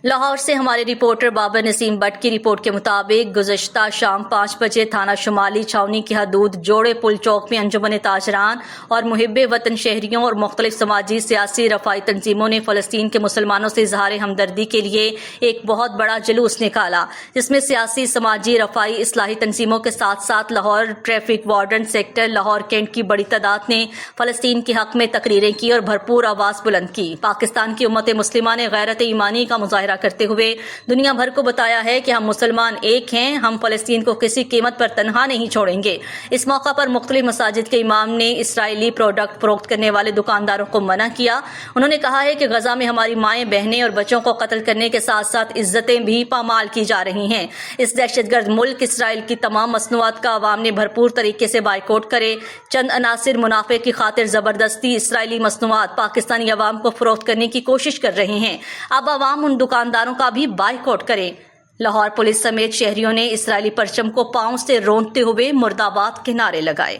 لاہور سے ہمارے reporter Babar Naseem but کی رپورٹ کے مطابق گزشتہ شام 5 بجے تھانہ شمالی چھاؤنی کی حدود جوڑے پل چوک میں انجمن تاجران اور محب وطن شہریوں اور مختلف سماجی سیاسی رفاہی تنظیموں نے فلسطین کے مسلمانوں سے اظہار ہمدردی کے لیے ایک بہت بڑا جلوس نکالا، جس میں سیاسی، سماجی، رفاہی، اصلاحی تنظیموں کے ساتھ ساتھ Lahore traffic warden sector Lahore cantt کی بڑی تعداد نے فلسطین کے حق میں تقریریں کی اور بھرپور آواز بلند کی۔ پاکستان کی امت مسلمہ نے غیرت ایمانی کا مظاہرہ کرتے ہوئے دنیا بھر کو بتایا ہے کہ ہم مسلمان ایک ہیں، ہم فلسطین کو کسی قیمت پر تنہا نہیں چھوڑیں گے۔ اس موقع پر مختلف مساجد کے امام نے اسرائیلی پروڈکٹ فروخت کرنے والے دکانداروں کو منع کیا۔ انہوں نے کہا ہے کہ غزہ میں ہماری مائیں، بہنیں اور بچوں کو قتل کرنے کے ساتھ ساتھ عزتیں بھی پامال کی جا رہی ہیں۔ اس دہشت گرد ملک اسرائیل کی تمام مصنوعات کا عوام نے بھرپور طریقے سے بائیکاٹ کرے۔ چند عناصر منافع کی خاطر زبردستی اسرائیلی مصنوعات پاکستانی عوام کو فروخت کرنے کی کوشش کر رہے ہیں۔ اب عوام ان دکانداروں کا بھی بائیکاٹ کریں۔ لاہور پولیس سمیت شہریوں نے اسرائیلی پرچم کو پاؤں سے رونتے ہوئے مرد آباد کے نعرے لگائے۔